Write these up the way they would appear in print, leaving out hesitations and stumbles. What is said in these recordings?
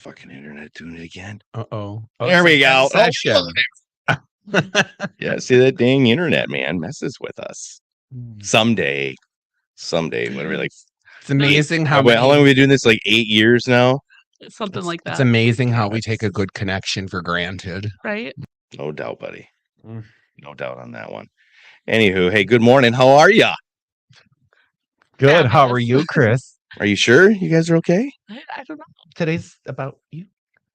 Fucking internet doing it again. Uh-oh. There we go. Session. Yeah, see that dang internet, man, messes with us. Someday, when we're like, It's amazing how long have we been doing this? Like 8 years now. Something like that. It's amazing how we take a good connection for granted. Right? No doubt, buddy. No doubt on that one. Anywho, hey, good morning. How are ya? Good. How Fabulous. are you, Chris? Are you sure you guys are okay? I don't know. Today's about you.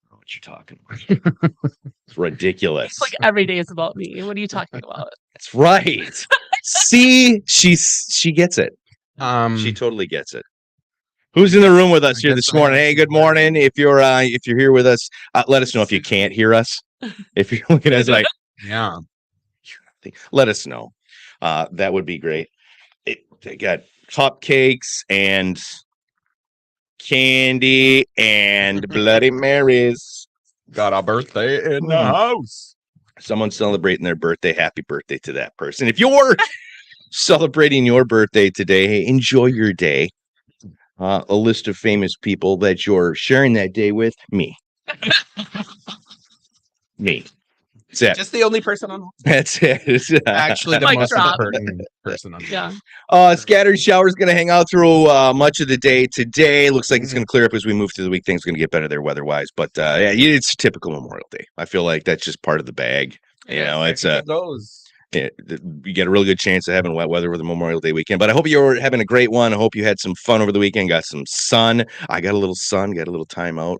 What you talking about? It's ridiculous. It's like every day is about me. What are you talking about? That's right. See, she gets it. She Mm. totally gets it. Who's in the room with us I here guess this I morning? have Hey, to good morning. If you're here with us, let us know if you can't hear us. If you're looking at us like, Yeah. let us know. That would be great. They got cupcakes and candy and Bloody Marys. Got a birthday in the house. Someone's celebrating their birthday. Happy birthday to that person. If you're celebrating your birthday today, hey, enjoy your day. A list of famous people that you're sharing that day with. Me. Me. That's it. Just the only person on. That's it. Actually, the Mic most drop. important person on. Yeah. Scattered showers going to hang out through much of the day today. Looks like it's going to clear up as we move through the week. Things going to get better there weather-wise. But yeah, it's typical Memorial Day. I feel like that's just part of the bag. You know, it's goes. you get a really good chance of having wet weather with the Memorial Day weekend. But I hope you're having a great one. I hope you had some fun over the weekend. Got some sun. I got a little sun. Got a little time out.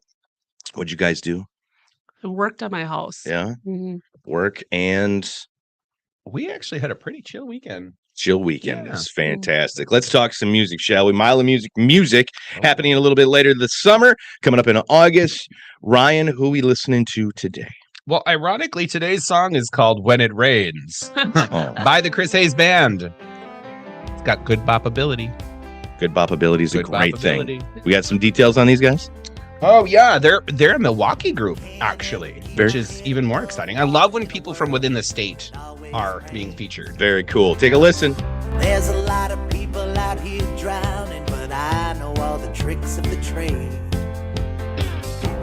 What'd you guys do? I worked on my house. Yeah, Mhm. work and We actually had a pretty chill weekend. chill weekend. Yeah. Is fantastic. Let's talk some music, shall we? Mile of music happening a little bit later this summer, coming up in August. Ryan, who are we listening to today? Well, ironically, today's song is called When It Rains Oh, by the Chris Hayes Band. It's got good bopability. good bopability is a Good great thing. bopability. We got some details on these guys. Oh yeah, they're a Milwaukee group actually, Very- which is even more exciting. I love when people from within the state are being featured. Very cool. Take a listen. There's a lot of people out here drowning, but I know all the tricks of the trade.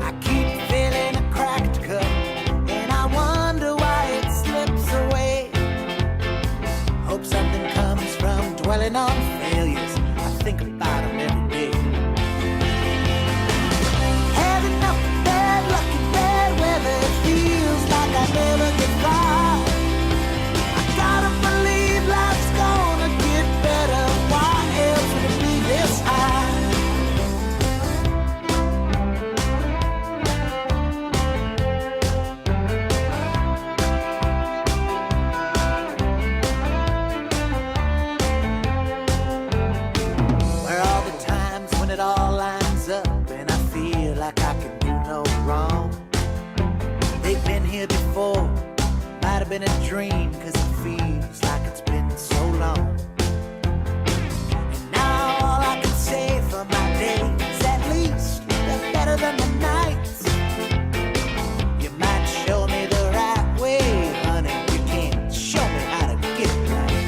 I keep feeling a cracked cup, and I wonder why it slips away. Hope something comes from dwelling on failures. I think about them every day. Had enough bad luck and bad weather, it feels like I never get far. I gotta believe life's gonna get better. Why else would it be this high? Where are the times when it all lines up and I feel like I can do no wrong? They've been here before, might have been a dream, cause it feels like it's been so long. And now all I can say for my days, at least they're better than the nights. You might show me the right way, honey, you can't show me how to get it right.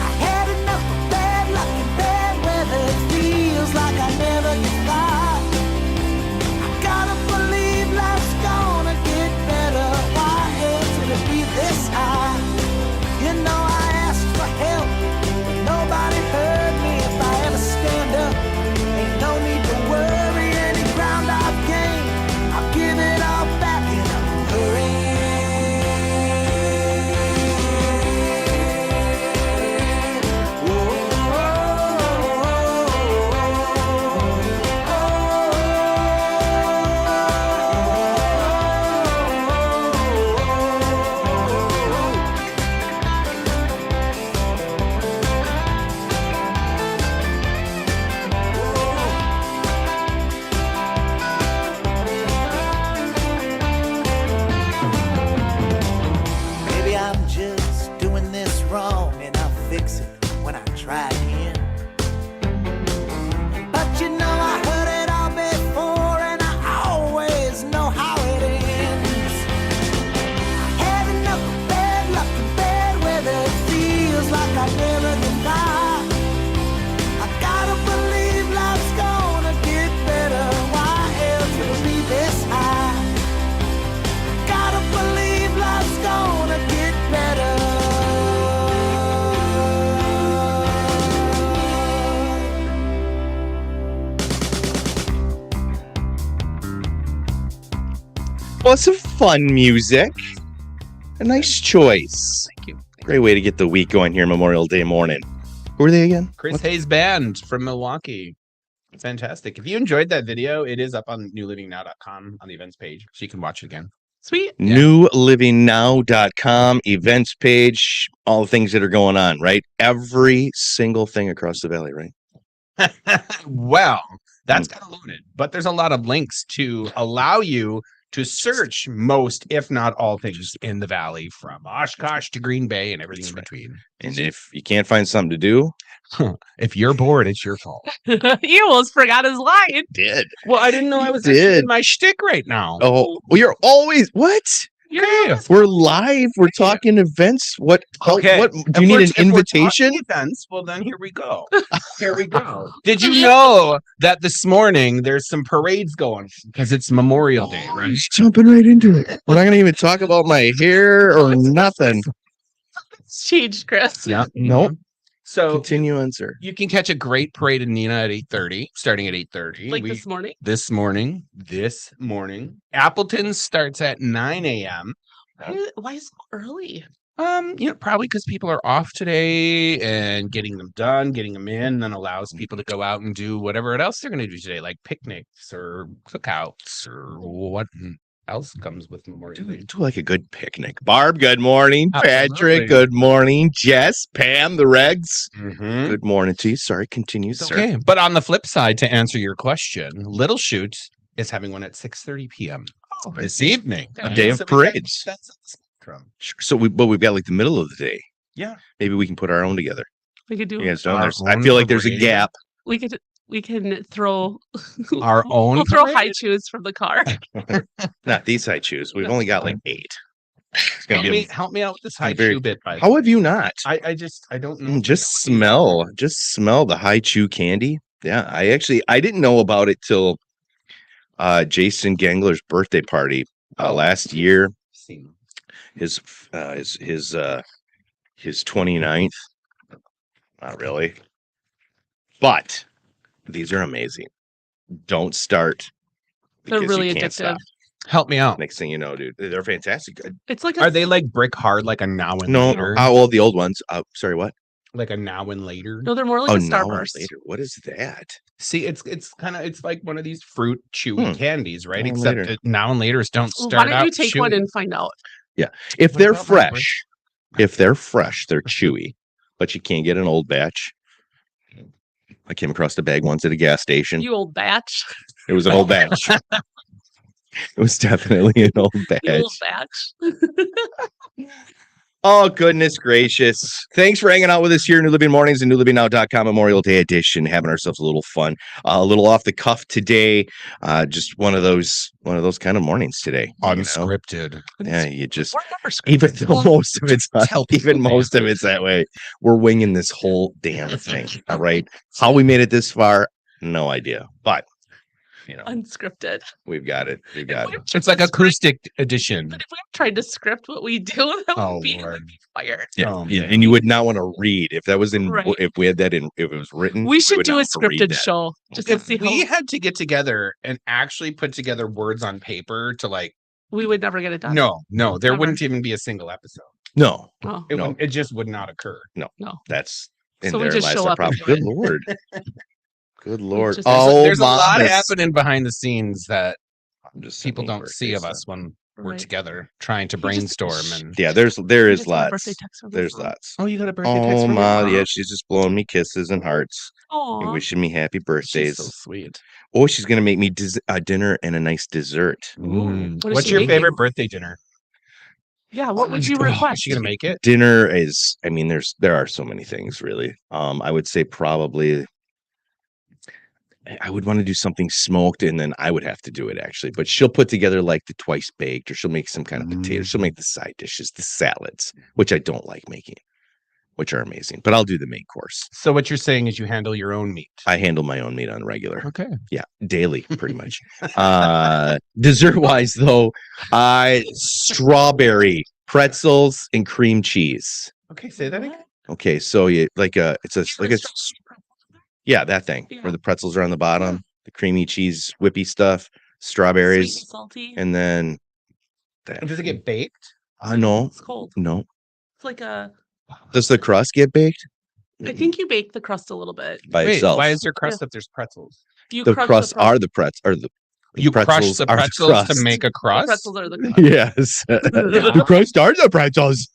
I had enough of bad luck and bad weather, it feels like I never get far. I gotta believe life's gonna get better. Why else would it be this high? You know I asked for help, but nobody heard me. If I ever stand up, ain't no need to worry anymore. Well, some fun music. A nice choice. Thank you. Great way to get the week going here, Memorial Day morning. Who are they again? Chris Hayes Band from Milwaukee. Fantastic. If you enjoyed that video, it is up on newlivingnow.com on the events page, so you can watch it again. Sweet. Newlivingnow.com events page, all the things that are going on, right? Every single thing across the valley, right? Well, that's kind of loaded, but there's a lot of links to allow you to search most, if not all, things in the valley from Oshkosh to Green Bay and everything in between. And if you can't find something to do, If you're bored, it's your fault. He almost forgot his line. did. Well, I didn't know I was Did. doing my shtick right now. Oh, well, you're always what? Yeah. We're live. We're talking events. What? Okay. What? Do If you need we're- an if we're invitation? talking Events. Well, then here we go. Here we go. Did you know that this morning there's some parades going because it's Memorial Day, right? He's jumping right into it. We're not going to even talk about my hair or nothing. It's changed, Chris. Yeah. Nope. So Continue on, sir. you can catch a great parade in Neenah at 8:30, starting at 8:30. Like this morning. This morning. Appleton starts at 9 a.m. Why is it so early? Probably because people are off today and getting them done, getting them in, then allows people to go out and do whatever else they're going to do today, like picnics or cookouts or what else comes with Memorial Day. Do like a good picnic. Barb, good morning. Absolutely. Patrick, good morning. Jess, Pam, the Regs. Mhm. Good morning to you. Sorry, continue, It's sir. okay. But on the flip side, to answer your question, Little Shoot is having one at 6:30 p.m. this evening. A day of So we got- parades. That's the spectrum. Sure. So we've got like the middle of the day. Yeah. Maybe we can put our own together. We could do. You guys don't. Our There's, I own feel like there's a parade. gap. We could. We can throw. Our own We'll throw parade? high chews from the car. Not these I choose. We've only got like 8. It's gonna be. Help me out with this high very- chew bit, by How have you not? I don't know. Just smell the high chew candy. Yeah, I didn't know about it till Jason Gangler's birthday party last year. His 29th. Not really. But these are amazing. Don't start. They're because you really can't addictive. stop. Help me out. Next thing you know, dude, they're fantastic. It's like Are they like brick hard, like a now and No, later? well, the old ones. Sorry, what? Like a now and later? No, they're more like a now and Starburst. later. What is that? See, it's like one of these fruit chewy candies, right? Now and Except later. that now and later's don't Well, start why out don't you take one chewy. and find out? If What they're about my fresh, they're chewy, but you can't get an old batch. I came across the bag once at a gas station. You old batch. It was an old batch. It was definitely an old You old batch. batch. Oh, goodness gracious. Thanks for hanging out with us here in New Living Mornings and newlivingnow.com Memorial Day edition. Having ourselves a little fun, a little off the cuff today. Just one of those kind of mornings today. you know? Unscripted. Yeah, you just We're never even scripted. though most of it's not, Tell people, even most of it's that way. We're winging this whole damn thing. All right. How we made it this far, no idea. But Unscripted. we've got it. We've got it. It's like acoustic edition. But if we tried to script what we do, that Oh, would be Lord. fired. Yeah, Oh, yeah, man. and you would not want to read if that was in Right. if we had that in if it was written. We should would do not a have to read scripted that. show just to If see how we had to get together and actually put together words on paper to like, we would never get it done. no, there Never. wouldn't even be a single episode. No, Oh, No. It just would not occur. no. that's in So we there just lies show the up and problem. do it. Good lord. Good lord. just- Oh, There's a lot my- happening behind the scenes that I'm just people sending don't see of birthday us stuff. when we're Right. together trying to You just- brainstorm and Yeah, there I is just got a lots. birthday text from my There's mom. lots. oh, you got a birthday text Oh from your my, mom? yeah, she's just blowing me kisses and hearts and Aw. wishing me happy She's birthdays. so sweet. Oh, she's gonna make me a dinner and a nice dessert. What is What's she your making? favorite birthday dinner? Yeah, what would you Oh, request? Is she gonna make it? Dinner is, I mean, there are so many things really. I would say probably I would want to do something smoked and then I would have to do it actually. But she'll put together like the twice baked, or she'll make some kind of potato. She'll make the side dishes, the salads, which I don't like making, which are amazing. But I'll do the main course. So what you're saying is you handle your own meat. I handle my own meat on regular. Okay. Yeah, daily, pretty much. Dessert wise, though, strawberry pretzels and cream cheese. Okay, say that again. Okay, so you like yeah, that thing Yeah. where the pretzels are on the bottom, the creamy cheese, whippy stuff, strawberries, Sweet and salty. and then that. Does it get baked? No, It's cold. no. It's like a. Does the crust get baked I think you bake the crust a little bit. by Wait, itself? why is there crust if there's pretzels? You The crush crusts the crust. are the pretzels, or the You crush pretzels the are the pretzels to crust. make a The crust? pretzels are the crust. Yes. The crust are the pretzels.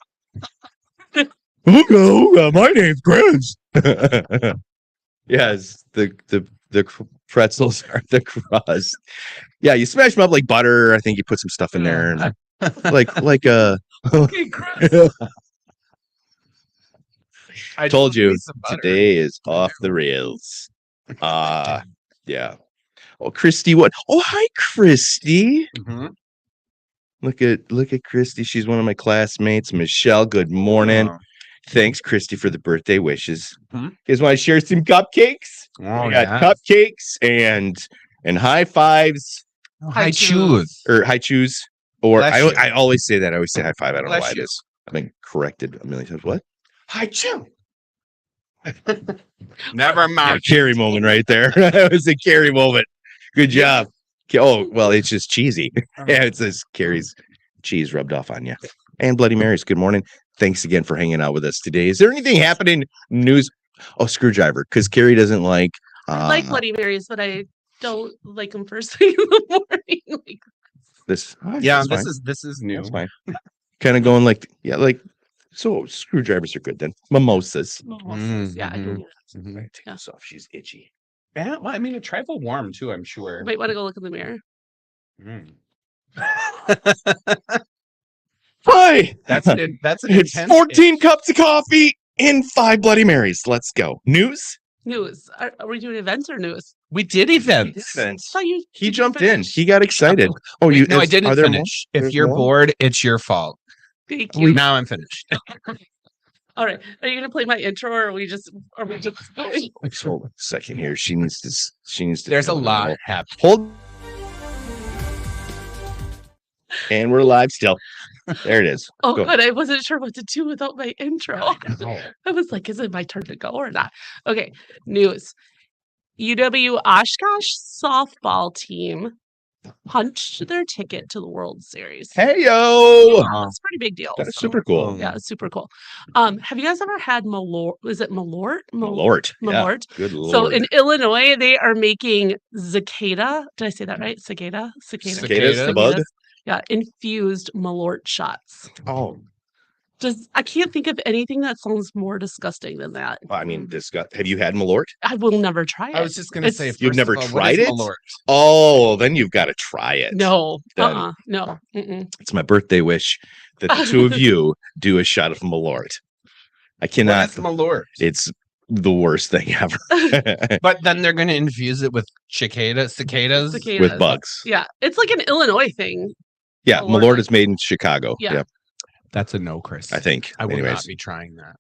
Hello, my name's Chris. Yes, the pretzels are the crust. Yeah, you smash them up like butter. I think you put some stuff in there, and like Okay, crust. I told just you need some butter. today is off the rails. Yeah. Oh, Christy, what? Oh, hi, Christy. Mhm. Look at Christy. She's one of my classmates. Michelle, good morning. Oh. Thanks, Christy, for the birthday wishes. Mhm. You guys want to share some cupcakes? Oh, We got cupcakes and high fives High High chews. or high chews. Or Bless you. I always say that. I always say high five. I don't know Bless why it you. is. I've been corrected a million times. What? High chew. Never Yeah, mind. Carrie moment right there. That was a Carrie moment. Good job. Oh, well, it's just cheesy. Yeah, it says Carrie's cheese rubbed off on you. And Bloody Marys, good morning. Thanks again for hanging out with us today. Is there anything happening news? Oh, screwdriver, because Carrie doesn't like I like Bloody Marys, but I don't like them first thing in the morning. Like, this. Yeah, that's fine. this is new. That's fine. Kind of going like, yeah, like, so screwdrivers are good then. Mimosas. mimosas. Yeah, I can Mhm. do that. Mhm. Take Yeah. this off. She's itchy. Yeah, well, I mean, a trifle warm too, I'm sure. You might want to go look in the mirror. Mm. Hi. That's an It's intense 14 cups of coffee and 5 Bloody Marys. Let's go. News? News. Are we doing events or news? We did events. I thought you. He did you jumped in. finish? He got excited. Oh, Wait, you? no, I is- didn't are there more? finish. If There's you're more? bored, it's your fault. Thank you. Now I'm finished. All right. Are you gonna play my intro, or are we just? Are we just? Hold on a second here. She needs to. She needs to. There's a tell me. lot happening. Hold. And we're live still. There it is. Oh, Go. good. I wasn't sure what to do without my intro. I was like, is it my turn to go or not? Okay. News. UW Oshkosh softball team punched their ticket to the World Series. Hey yo! Yeah, it's a pretty big deal. That's so, super cool. Yeah, it's super cool. Have you guys ever had Malort? Is it Malort? Malort. Yeah. Malort. Good lord. So in Illinois, they are making cicada. Did I say that right? Cicada? Cicadas, the bug? Yeah, infused Malort shots. Oh, I can't think of anything that sounds more disgusting than that. I mean, this got. Have you had Malort? I will never try it. I was just gonna say, It's- You've first never of all, what tried is it? Malort? Oh, then you've got to try it. No, Then- no. Mm-mm. It's my birthday wish that the two of you do a shot of Malort. I What cannot. is Malort? It's the worst thing ever. But then they're gonna infuse it with cicadas. Cicadas. With bugs. Yeah, it's like an Illinois thing. Yeah, Malort. Malort is made in Chicago. Yeah. Yeah, That's a no, Chris. I think. I will Anyways, not be trying that.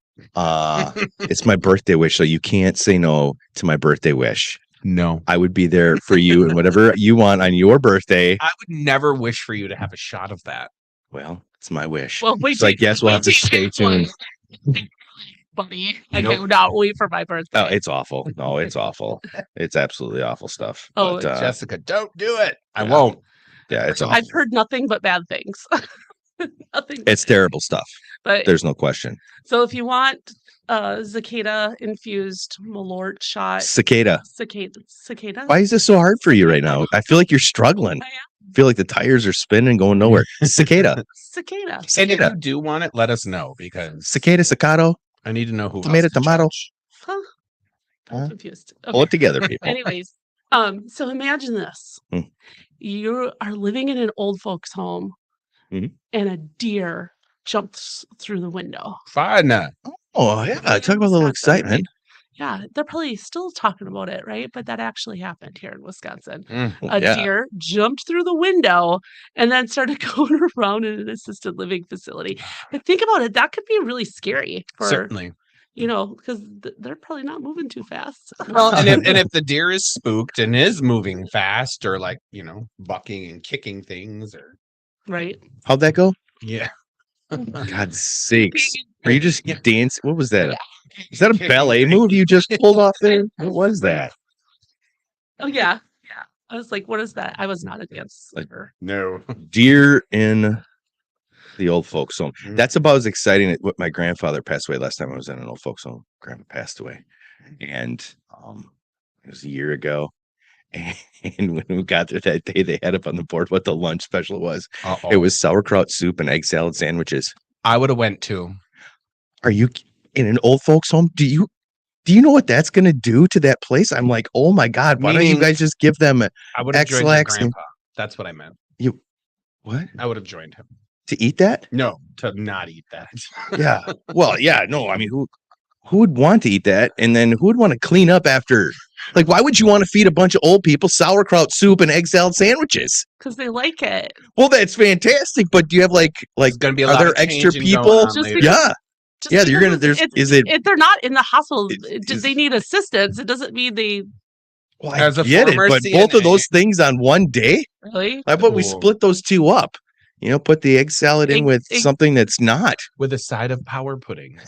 it's my birthday wish, so you can't say no to my birthday wish. No, I would be there for you and whatever you want on your birthday. I would never wish for you to have a shot of that. Well, it's my wish. Well, wait. So I guess we'll have to stay tuned. Buddy, I You know- cannot wait for my birthday. Oh, it's awful. No, it's awful. It's absolutely awful stuff. Oh, But, Jessica, don't do it. I yeah. won't. yeah, it's awful. I've heard nothing but bad things. Nothing. It's terrible stuff. But There's no question. so if you want cicada infused Malort shot, Cicada. cicada. Why is this so hard for you right now? I feel like you're struggling. I I feel like the tires are spinning, going nowhere. Cicada. Cicada. And if Cicada. you do want it, let us know because Cicada, cicado, I need to know who. tomato, else to tomato. judge. Huh? I'm Huh? confused. Pull Okay. it together, people. Anyways, so imagine this. Hmm. You are living in an old folks home Mhm. and a deer jumps through the window. Fun. Oh, yeah. Talk about a little excitement. Yeah, they're probably still talking about it, right? But that actually happened here in Wisconsin. Mm. A Yeah. deer jumped through the window and then started going around in an assisted living facility. But think about it, that could be really scary for, Certainly. because they're probably not moving too fast. Well, and if the deer is spooked and is moving fast or like, bucking and kicking things or Right? How'd that go? yeah. God's sakes. Are you just Yeah. dancing? What was that? Is that a ballet move you just pulled off there? What was that? Oh yeah. Yeah. I was like, what is that? I was not a dancer. No. Deer in The old folks home. Mm. That's about as exciting as what my grandfather passed away last time I was in an old folks home. Grandma passed away. And it was a year ago. And when we got there that day, they had up on the board what the lunch special was. Uh-oh. It was sauerkraut soup and egg salad sandwiches. I would have went too. Are you in an old folks home? Do you know what that's going to do to that place? I'm like, oh my God, why don't you Meaning- guys just give them I would have joined my X-Lax and- grandpa. That's what I meant. what I would have joined him. to eat that? No, to not eat that. Yeah. Well, yeah, no, I mean, who would want to eat that? And then who would want to clean up after? Like, why would you want to feed a bunch of old people sauerkraut soup and egg salad sandwiches? Because they like it. Well, that's fantastic. But do you have like It's gonna be a are lot there of extra changing going people? on Just later. because- Yeah. Just Yeah, you're because gonna- it's- is it- if they're not in the hospital, Is- they need assistance. It doesn't mean they Well, As a I get it, former but both of CNA those things on one day? really. How about we Cool. split those two up? You know, put the egg salad in Egg- with egg- something that's not. with a side of power pudding.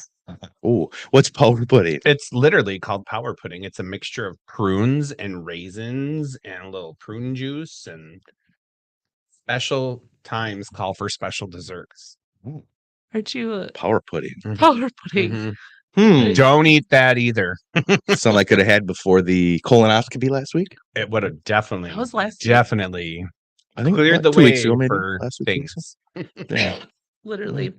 Oh, what's powder pudding? It's literally called power pudding. It's a mixture of prunes and raisins and a little prune juice, and special times call for special desserts. Aren't you a Power pudding. powder pudding? Mhm. Hmm. Don't eat that either. Something I could have had before the colonoscopy last week. It would have definitely, That was last year. definitely I think cleared what, the 2 weeks way ago, maybe? for Last week, 2 weeks things. ago? Yeah. Literally.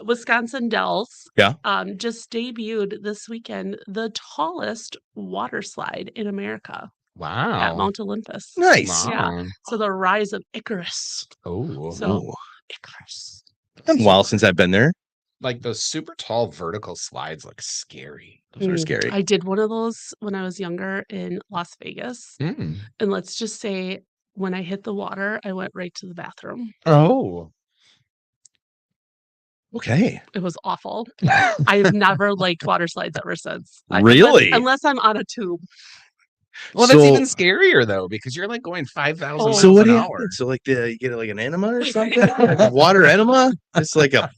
Wisconsin Dells Yeah. just debuted this weekend the tallest water slide in America at Wow. Mount Olympus. Nice. Yeah. So the rise of Icarus. Oh, So Ooh. Icarus. It's been a while since I've been there. like those super tall vertical slides look scary. Those are scary. I did one of those when I was younger in Las Vegas. Mm. And let's just say when I hit the water, I went right to the bathroom. Oh, Okay. It was awful. I have never liked water slides ever since. Really? Unless I'm on a tube. well, that's So- even scarier though, because you're like going 5,000 Oh. miles So what an happened? hour. So like you get like an enema or something? Like a water enema? It's like a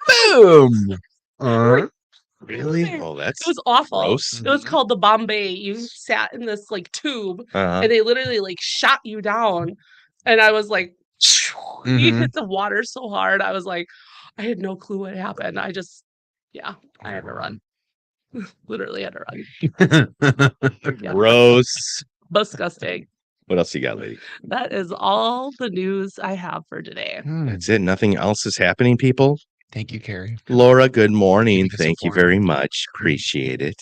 Boom. really? Oh, that's It was awful. gross. It was called the Bombay. You sat in this like tube Uh-huh. and they literally like shot you down. And I was like, you Mhm. hit the water so hard. I was like, I had no clue what happened. I had to run. Literally had to run. Yeah. Gross. Disgusting. What else you got, lady? That is all the news I have for today. That's it. Nothing else is happening, people. Thank you, Carrie. Laura, good morning. Keeping us Thank you informed. very much. Appreciate it.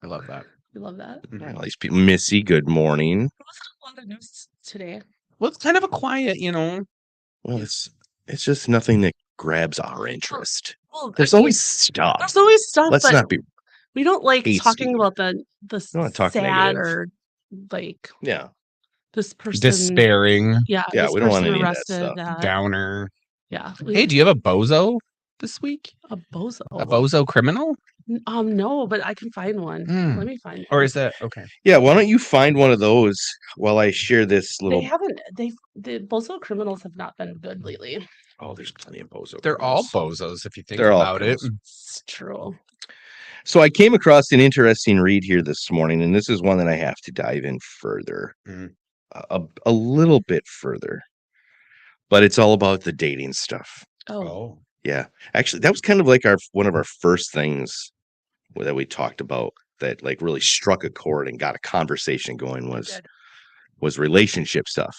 I love that. You love that. All these people. Missy, good morning. There wasn't a lot of news today. Well, it's kind of a quiet, Well, it's just nothing that grabs our interest. Well, There's I mean, always stuff. there's always stuff, Let's but not be. we don't like hasty. talking about the don't wanna talk sad negative. or like Yeah. this person. despairing, Yeah, Yeah, this we don't want person any of that arrested, stuff. downer. yeah. Hey, do you have a bozo this week? a bozo? A bozo criminal? No, but I can find one. Hmm. Let me find. Or one. is that okay? Yeah. Why don't you find one of those while I share this They little? haven't. The bozo criminals have not been good lately. Oh, there's plenty of bozo. They're all criminals. bozos if you think They're all about it. criminals. It's true. So I came across an interesting read here this morning, and this is one that I have to dive in further, Mhm. a little bit further, but it's all about the dating stuff. Oh, Yeah, actually, that was kind of like one of our first things that we talked about that like really struck a chord and got a conversation going good. was relationship stuff.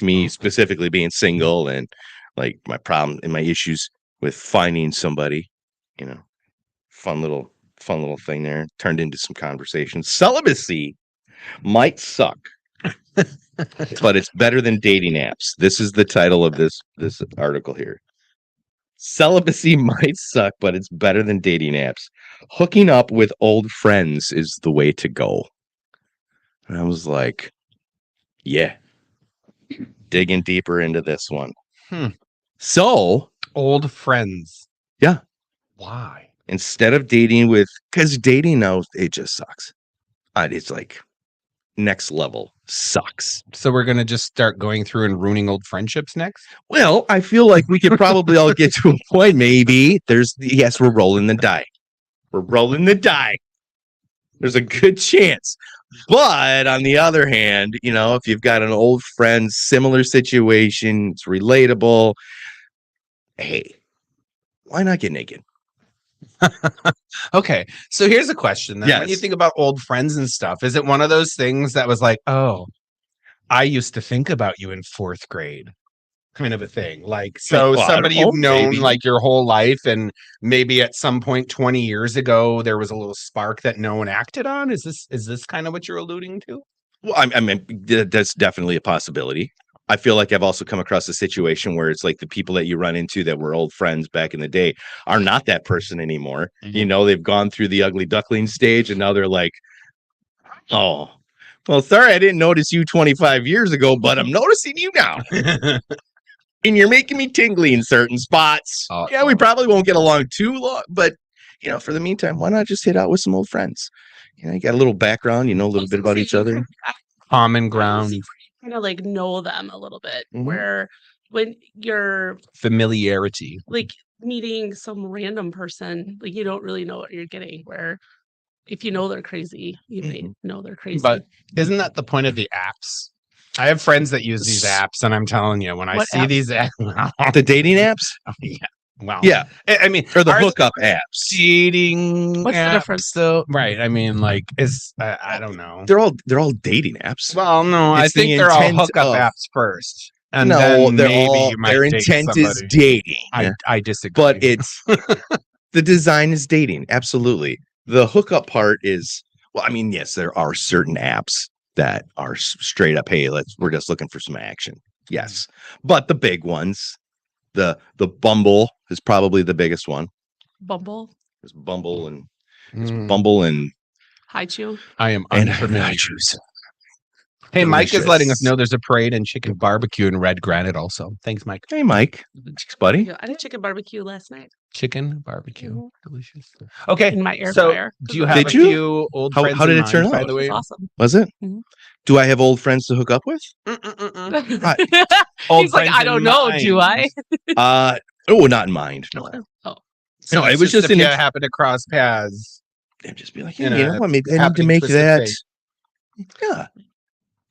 Me specifically being single and like my problem and my issues with finding somebody, you know, fun little thing there turned into some conversation. Celibacy might suck, but it's better than dating apps. This is the title of this article here. Celibacy might suck, but it's better than dating apps. Hooking up with old friends is the way to go. And I was like, yeah, digging deeper into this one. Hmm. So Old friends. Yeah. Why? instead of dating because dating now, it just sucks. It's like next level sucks. So we're gonna just start going through and ruining old friendships next? Well, I feel like we could probably all get to a point. Maybe yes, we're rolling the die. We're rolling the die. There's a good chance. But on the other hand, if you've got an old friend, similar situation, it's relatable. hey, why not get naked? Okay, so here's a question then. When you Yes. think about old friends and stuff, is it one of those things that was like, oh, I used to think about you in 4th grade? Kind of a thing. Like, so Well, I don't somebody know, you've known maybe. like your whole life, and maybe at some point 20 years ago there was a little spark that no one acted on. Is this kind of what you're alluding to? Well, I mean, that's definitely a possibility. I feel like I've also come across a situation where it's like the people that you run into that were old friends back in the day are not that person anymore. You know, they've gone through the ugly duckling stage and now they're like, oh, well, sorry, I didn't notice you 25 years ago, but I'm noticing you now. And you're making me tingly in certain spots. Yeah, we probably won't get along too long, but for the meantime, why not just hit out with some old friends? You got a little background, a little bit about each other. Common ground, Kind of like know them a little bit. Mhm. Where when you're familiarity. like meeting some random person, like you don't really know what you're getting. Where if you know they're crazy, you may know they're crazy. But isn't that the point of the apps? I have friends that use these apps, and I'm telling you, when I What see apps? these apps, The dating apps? yeah, wow, Yeah. I mean, Or the ours hookup apps. dating What's the apps, difference? though, right? I mean, like, I don't know. They're all dating apps. Well, no, I It's the think they're all intent hookup of- apps first, and no, then they're maybe all you might their date intent is somebody. dating. I disagree, But it's the design is dating. Absolutely. The hookup part is, well, I mean, yes, there are certain apps that are straight up, hey, we're just looking for some action. Yes. But the big ones, the Bumble is probably the biggest one. Bumble, There's Bumble and Mm, Bumble and Hi Chew. I am and unfamiliar. juice. Hey, Mike is letting us Delicious. know there's a parade and chicken barbecue in Red Granite also. Thanks, Mike. Hey, Mike. Thanks, buddy. Yeah, I did chicken barbecue last night Chicken barbecue, Mhm. delicious. Okay, in my air so fryer. do you have Did a you? few old How- friends? how did in it turn mind, By out? the It was way, awesome. Was it? Mhm. Do I have old friends to hook up with? Old He's like, friends I in don't know. Do mind. I? Not in mind. No. Oh, No, it it's was just if an you int- happen to cross paths. And just be like, In hey, a what? Maybe I need to happening make that. specific. Yeah.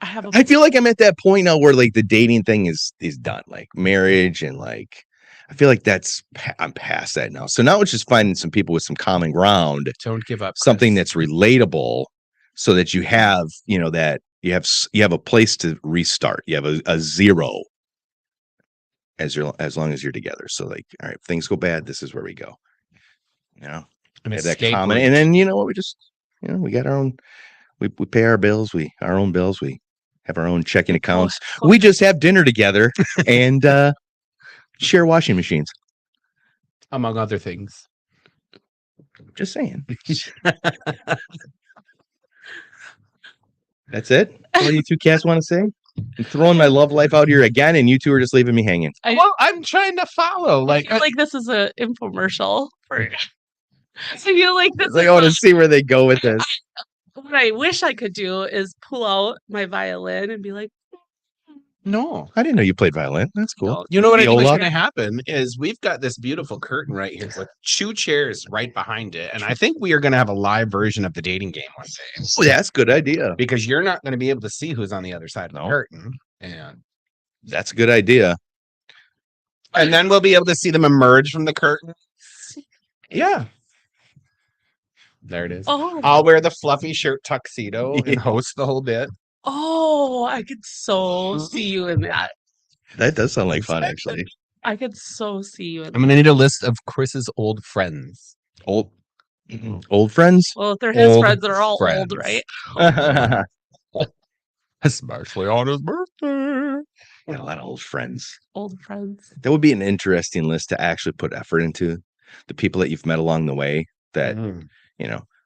I have a I feel like I'm at that point now where like the dating thing is done, like marriage and like I feel like I'm past that now. So now it's just finding some people with some common ground, Don't give up. something Chris. that's relatable, so that you have that you have a place to restart. You have a zero as long as you're together. So like, all right, if things go bad, this is where we go. An Have that escape common, route. and then what we just we got our own. We pay our bills. Our own bills. We have our own checking accounts. We just have dinner together and share washing machines. among other things. Just saying. That's it. What do you two cats want to say? I'm throwing my love life out here again, and you two are just leaving me hanging. Well, I'm trying to follow. I Like, feel like this is an infomercial for. I feel like this It's like, is I want to see where they go with this. what I wish I could do is pull out my violin and be like, no. I didn't know you played violin. That's cool. no, You know what I think is Viola? going to happen is we've got this beautiful curtain right here with 2 chairs right behind it, and I think we are going to have a live version of the dating game one day Oh, that's a good idea. because you're not going to be able to see who's on the other side of the No. curtain, and That's a good idea. then we'll be able to see them emerge from the curtain. Yeah, there it is. oh, I'll wear the fluffy shirt tuxedo Yeah. and host the whole bit. oh, I could so see you in that. That does sound like fun, actually. I could so see you in I'm that. going to need a list of Chris's old friends. Old friends. Well, if they're his Old friends, they're all friends. old, right? Especially on his birthday. Got a lot of old friends. Old friends. That would be an interesting list to actually put effort into. The people that you've met along the way that, Mhm.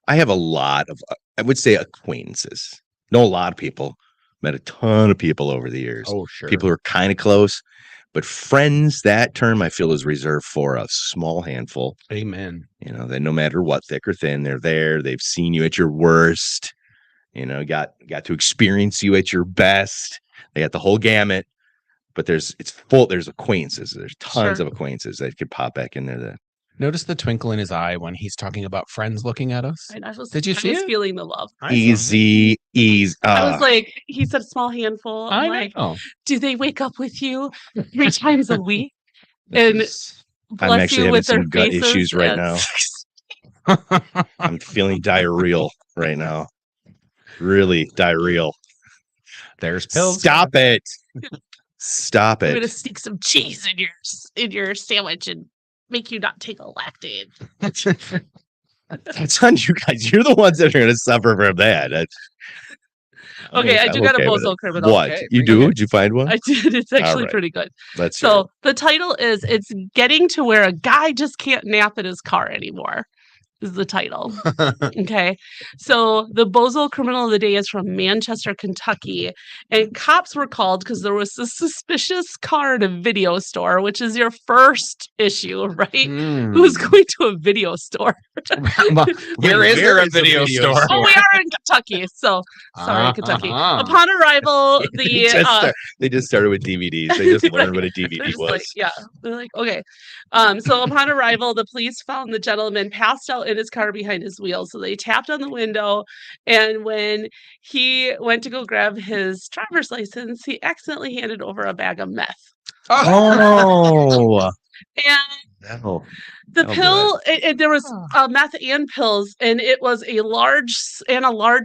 I have a lot of, I would say acquaintances. Know a lot of people, met a ton of people over the years. Oh, sure. People who are kind of close, but friends, that term I feel is reserved for a small handful, Amen. that no matter what, thick or thin, they're there. They've seen you at your worst, got to experience you at your best. They got the whole gamut, but there's acquaintances. There's tons Sure. of acquaintances that could pop back in there that, Notice the twinkle in his eye when he's talking about friends looking at us. And Did you I see was it? feeling the love. easy. I was like, he said small handful. I'm I like, know. do they wake up with you 3 times a week? And bless actually you having with their some gut faces issues right and- now. I'm feeling diarrheal right now. Really diarrheal. There's pills. Stop it. Stop I'm gonna it. stick some cheese in your sandwich and make you not take a lactate. It's on you guys. You're the ones that are going to suffer from that. Okay, I do I'm got okay a with bozo it. criminal. What? Okay, You bring do? it. Did you find one? I did. It's actually right. pretty good. Let's hear So the title is "It's Getting to Where a Guy Just Can't Nap in His Car Anymore." Is the title. Okay. So the bozo criminal of the day is from Manchester, Kentucky. And cops were called because there was a suspicious car in a video store, which is your first issue, right? Mm. Who's going to a video store? Where is there a video store? Oh, we are in Kentucky. So sorry, Kentucky. Upon arrival, They just started with DVDs. They just learned what a they're DVD just was. like, yeah. They're like, okay. So upon arrival, the police found the gentleman passed out in his car behind his wheel. So they tapped on the window. And when he went to go grab his driver's license, he accidentally handed over a bag of meth. Oh. And No. the Oh, pill, there was meth and pills, and it was a large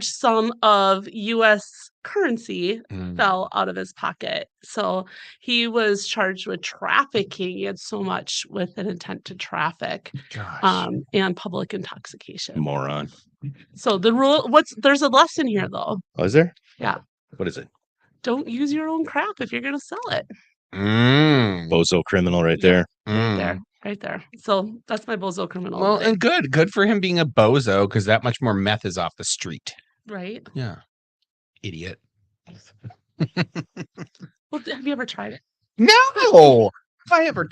sum of U.S. currency Mm. fell out of his pocket. So he was charged with trafficking. He had so much with an intent to traffic, Gosh. and public intoxication. Moron. So the rule, there's a lesson here though. Oh, is there? Yeah. What is it? Don't use your own crap if you're gonna sell it. Mm. Bozo criminal right there. Mm. Right there. So that's my bozo criminal. Well, today, and good for him being a bozo because that much more meth is off the street. right? Yeah, idiot. Well, have you ever tried it? No, if I ever.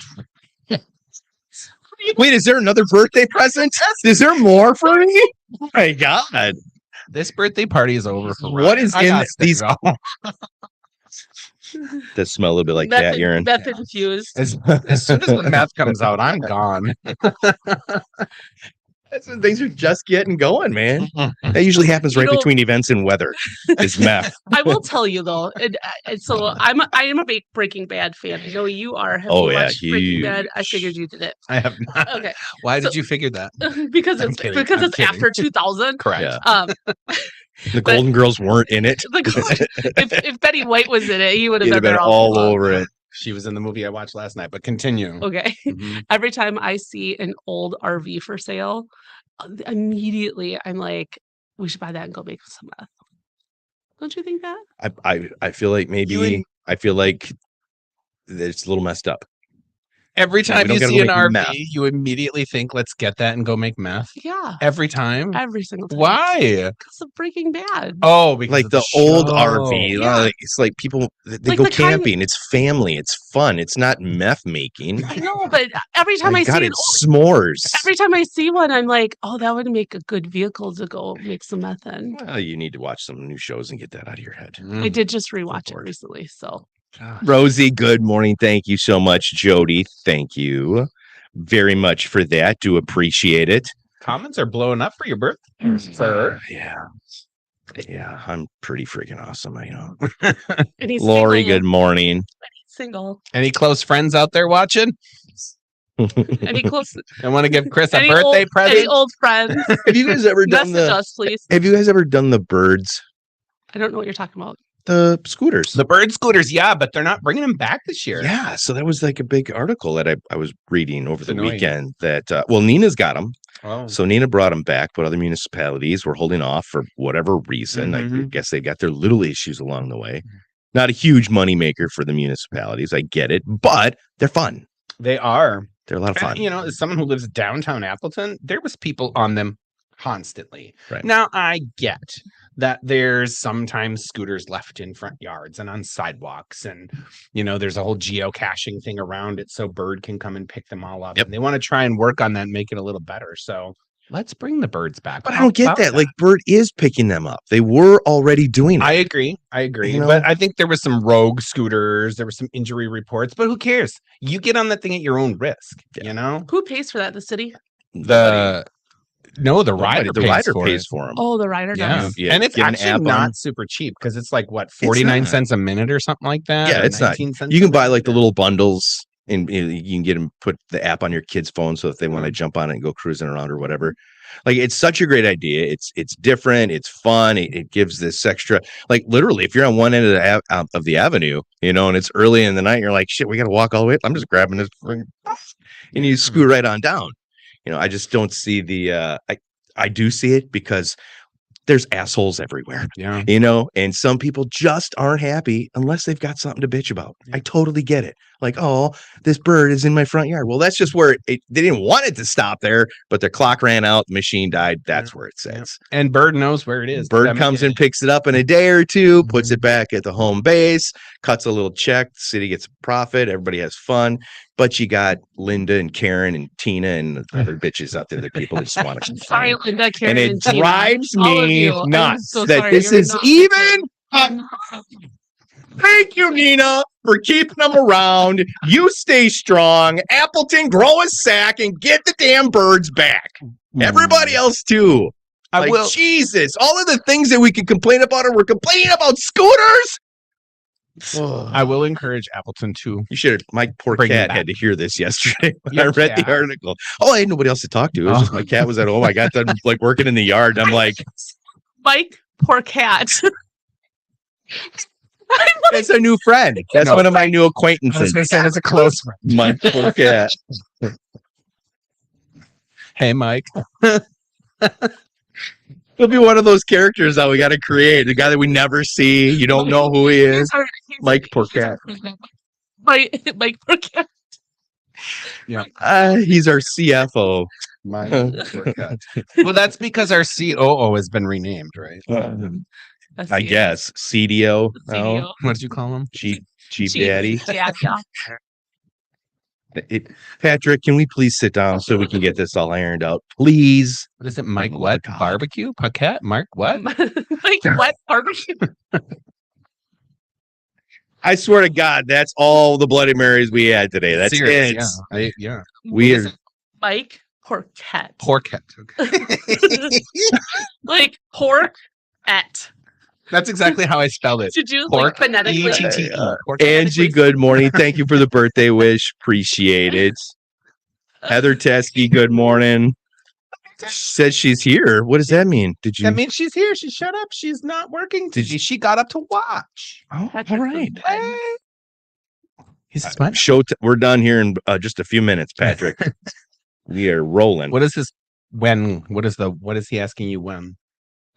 Wait, is there another birthday present? Is there more for me? Oh my God. This birthday party is over for What Ryan. is I in gots to these- go. That smell a little bit like cat urine. Meth infused. As soon as the meth comes out, I'm gone. That's when things are just getting going, man. Mm. That usually happens You right know- between events and weather. Is meth. I will tell you though, and so I am a big Breaking Bad fan. I know you are. Have Oh, you yeah, watched Breaking Bad? I huge. figured you did it. I have not. Okay, Why So- did you figure that? because I'm it's kidding, I'm kidding. after 2000. Correct. Yeah. The Golden Girls weren't in it. If Betty White was in it, he would have You'd been, have been there all along. over it. She was in the movie I watched last night, but continue. Okay. Mhm. Every time I see an old RV for sale, immediately I'm like, we should buy that and go make some meth. Don't you think that? I feel like maybe You and- I feel like it's a little messed up. Every We time don't you gotta see an make RV, meth. you immediately think, let's get that and go make meth. Yeah. Every time? Every single time. Why? Because of Breaking Bad. Oh, because Like of the old show. RV. Yeah. Like, it's like people they Like go the kind- camping. It's family. It's fun. It's not meth making. I know, but every time My I God, see an it's s'mores. every time I see one, I'm like, oh, that would make a good vehicle to go make some meth in. Well, you need to watch some new shows and get that out of your head. Mm. I did just rewatch it Lord. recently, so Gosh. Rosie, good morning. Thank you so much. Jody, thank you very much for that. Do appreciate it. Comments are blowing up for your birthday, sir. Yeah. Yeah, I'm pretty freaking awesome. I know. and he's Lori, single, good morning. single. Any close friends out there watching? Any close I want to give Chris a any birthday old, any present. old friends? Have you guys ever done Message the us, please. Have you guys ever done the birds? I don't know what you're talking about. The scooters. The bird scooters, yeah, but they're not bringing them back this year. Yeah, so that was like a big article that I was reading over It's the annoying. weekend that well, Nina's got them. Oh. So Nina brought them back, but other municipalities were holding off for whatever reason. I Mhm. guess they got their little issues along the way. Not a huge moneymaker for the municipalities. I get it, but they're fun. They are. They're a lot of fun. And, you know, as someone who lives downtown Appleton, there was people on them constantly. Right. Now, I get that there's sometimes scooters left in front yards and on sidewalks, and you know, there's a whole geocaching thing around it so bird can come and pick them all up. Yep. And they want to try and work on that and make it a little better. So let's bring the birds back. But I How don't get about that. Like Bert is picking them up. They were already doing it. I agree. You know? But I think there was some rogue scooters, there were some injury reports, but who cares? You get on that thing at your own risk, you know? Who pays for that? The city? The Nobody. rider the pays rider for pays it. for them. Oh, the rider Yeah. does. Yeah, And it's get an actually app not on. super cheap because it's like what 49 not. cents a minute or something like that. Yeah, or it's not. 19 cents You a can buy minute? like the little bundles And you can get them put the app on your kid's phone, so if they want to jump on it and go cruising around or whatever. Like, it's such a great idea. It's different. It's fun. It gives this extra, like, literally, if you're on one end of the avenue, and it's early in the night, you're like, shit, we got to walk all the way up. I'm just grabbing this thing, and you scoot right on down. I just don't see the. I do see it because there's assholes everywhere, Yeah. and some people just aren't happy unless they've got something to bitch about. I totally get it. Like, oh, this bird is in my front yard. Well, that's just where they didn't want it to stop there, but their clock ran out, the machine died. That's where it says. And Bird knows where it is. Bird comes and picks it up in a day or two, puts it back at the home base, cuts a little check. The city gets a profit. Everybody has fun. But you got Linda and Karen and Tina and other bitches out there that people just want to. Sorry, Linda, Karen, And it and Tina. drives All of me you. I'm nuts so that sorry, this you're is not- even. Thank you, Nina, for keeping them around. You stay strong. Appleton, grow a sack and get the damn birds back. Everybody else too. I Like, will. Jesus, all of the things that we can complain about, or we're complaining about scooters. I will encourage Appleton to. You should have. My poor Bring it cat back. had to hear this yesterday when I Your read the cat. article. Oh, I had nobody else to talk to. It was just my cat was at home. I got done like working in the yard. I'm like, Mike, poor cat. it's a new friend. That's No. one of my new I was acquaintances. going to say that's a close friend. My poor cat. Hey, Mike. He'll be one of those characters that we got to create. The guy that we never see. You don't know who he is. He's Mike, poor cat. Mike, poor cat. He's our CFO. My poor cat. Well, that's because our COO has been renamed, right? That's I the- guess CDO. the No, CDO. What did you call him? Chief Chief Daddy. Yeah. Patrick, can we please sit down so we can get this all ironed out, please? What is it? Mike Oh my what? God. Barbecue? Paquette? Mark what? Like what barbecue? I swear to God, that's all the Bloody Marys we had today. That's Serious, it. Yeah. Weird. Mike, poor cat. Porket. Okay. Like pork et. That's exactly how I spelled it. Did you Pork. like phonetically? E-T-T-E. Pork. Angie, good morning. Thank you for the birthday wish. Appreciate it. Heather Teskey, good morning. Said she's here. What does that mean? Did you? That means she's here. She shut up. She's not working Did today. She got up to watch. Oh, Patrick all was right. dead. He's smart. We're done here in just a few minutes, Patrick. We are rolling. What is this? When? What is he asking you when?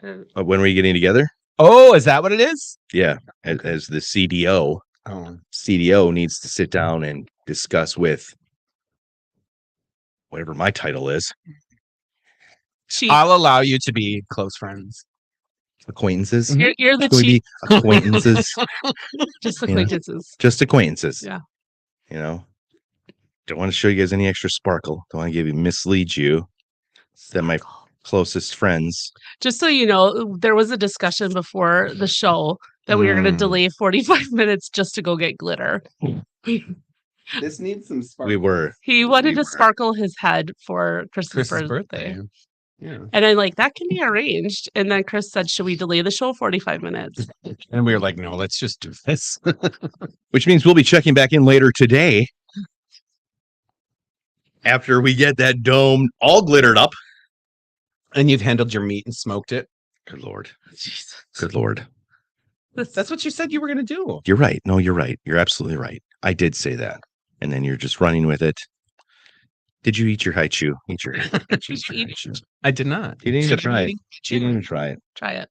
When are we getting together? Oh, is that what it is? Yeah, as the CDO. Oh, CDO needs to sit down and discuss with whatever my title is, Chief, I'll allow you to be close friends. acquaintances. you're the It's going to chief. be acquaintances, Just you know. acquaintances. just acquaintances. Yeah. Don't want to show you guys any extra sparkle. Don't want to mislead you that my closest friends. Just so you know, there was a discussion before the show that we were going to Mm. delay 45 minutes just to go get glitter. This needs some spark. We were. He wanted We to were. sparkle his head for Chris's Chris's birthday. birthday. Yeah. And I'm like, that can be arranged. And then Chris said, should we delay the show 45 minutes? And we were like, no, let's just do this. Which means we'll be checking back in later today after we get that dome all glittered up. And you've handled your meat and smoked it. Good Lord. Jesus. Good Lord. That's what you said you were going to do. You're right. No, you're right. You're absolutely right. I did say that. And then you're just running with it. Did you eat your high chew? Eat your high chew. I did not. You didn't even Should I try be it. You didn't even try it. Try it.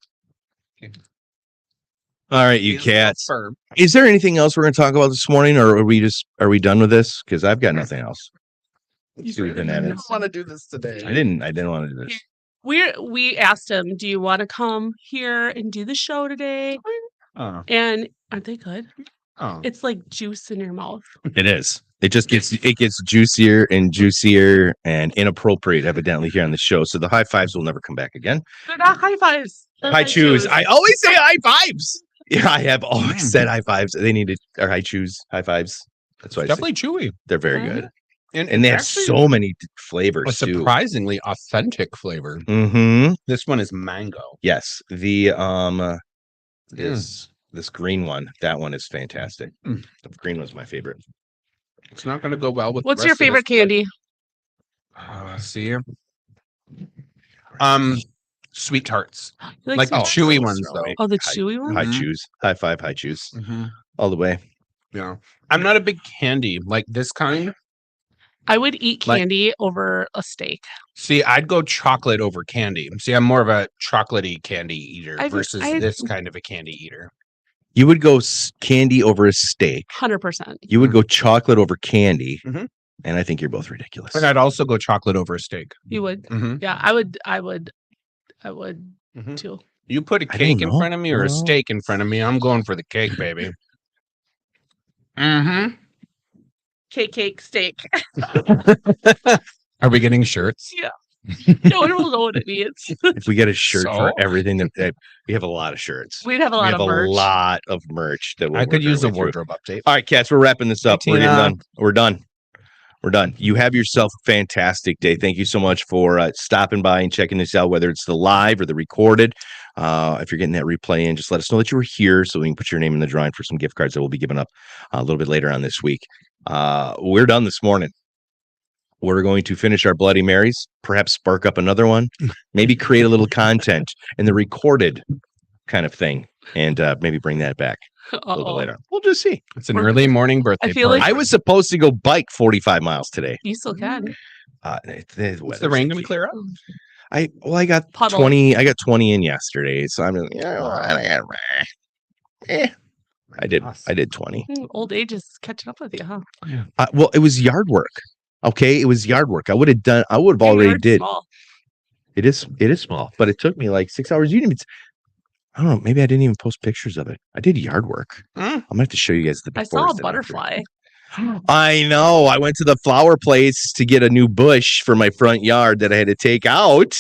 All right, you eating cats. firm. Is there anything else we're going to talk about this morning, or are we done with this? Because I've got nothing else. You See, we've been at it. don't want to do this today. I didn't want to do this. We asked him, do you want to come here and do the show today? Oh, And aren't they good? oh. It's like juice in your mouth. It is. It just gets juicier and juicier and inappropriate, evidently, here on the show. So the high fives will never come back again. They're not high fives. They're High high chews. chews. I always say high fives. Yeah, I have always said high fives. They need to, or high chews, high fives. That's why I say Definitely chewy. they're very Mhm. good. And they have actually so many a flavors too. surprisingly authentic flavor. Mm-hmm. This one is mango. Yes. The this green one, that one is fantastic. Mm. The green one's my favorite. It's not going to go well with. What's your favorite candy? See, sweet tarts, You like the sweet chewy tarts? ones though. Oh, the Hi- chewy one. High Mhm. chews. High five, high chews. Mm-hmm. All the way. Yeah, I'm not a big candy like this kind. I would eat Like- candy over a steak. See, I'd go chocolate over candy. See, I'm more of a chocolatey candy eater versus I- this kind of a candy eater. You would go candy over a steak. 100%. You would go chocolate over candy. Mhm. And I think you're both ridiculous. And I'd also go chocolate over a steak. You would. Mm-hmm. Yeah, I would Mhm. too. You put a I don't cake in know. front of me or a Well- steak in front of me, I'm going for the cake, baby. Mm-hmm. Cake, steak. Are we getting shirts? Yeah. No one will know what it means. If we get a shirt for So? everything that we have a lot of shirts. We'd have a We lot have of a merch. lot of merch that we'll I could work our use a way through. wardrobe update. All right, cats, we're wrapping this up. Hey, We're getting Tina. done. We're done. We're done. You have yourself a fantastic day. Thank you so much for stopping by and checking this out, whether it's the live or the recorded. If you're getting that replay in, just let us know that you were here so we can put your name in the drawing for some gift cards that we'll be giving up a little bit later on this week. We're done this morning. We're going to finish our Bloody Marys, perhaps spark up another one, maybe create a little content in the recorded kind of thing, and maybe bring that back a little bit Uh-oh. later. We'll just see. It's an early morning birthday I feel party. like- I was supposed to go bike 45 miles today. You still can. The Is weather's the rain going to icky. clear up? I got Puddle. 20. I got 20 in yesterday, so I'm I did 20. Old age is catching up with you, huh? Well, it was yard work. Okay, it was yard work. I would have Your already yard's did. small. It is small, but it took me like 6 hours. You didn't even, I don't know, maybe I didn't even post pictures of it. I did yard work. Mm. I'm gonna have to show you guys the I befores saw a and afters. butterfly. I know. I went to the flower place to get a new bush for my front yard that I had to take out.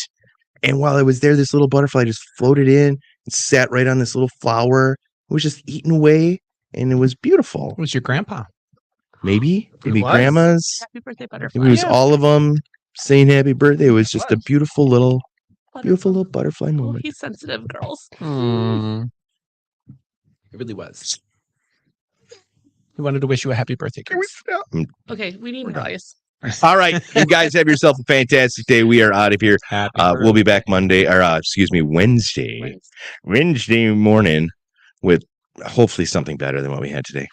And while I was there, this little butterfly just floated in and sat right on this little flower. It was just eating away, and it was beautiful. It was your grandpa. Maybe was. grandma's. Happy birthday, It butterfly. was Yeah. all of them saying happy birthday. It was just a was. beautiful little Butterfly. butterfly Oh, moment. he's sensitive, girls. It really was. He wanted to wish you a happy birthday, Chris. Okay, we need We're done. noise. All right, you guys have yourself a fantastic day. We are out of here. Happy We'll be back birthday. Monday, or Wednesday. Wednesday morning with hopefully something better than what we had today.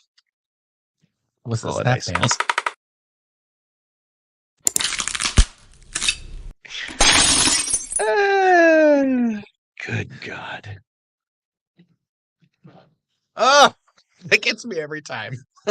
What's this? holidays. That band? Good God. Oh, that gets me every time.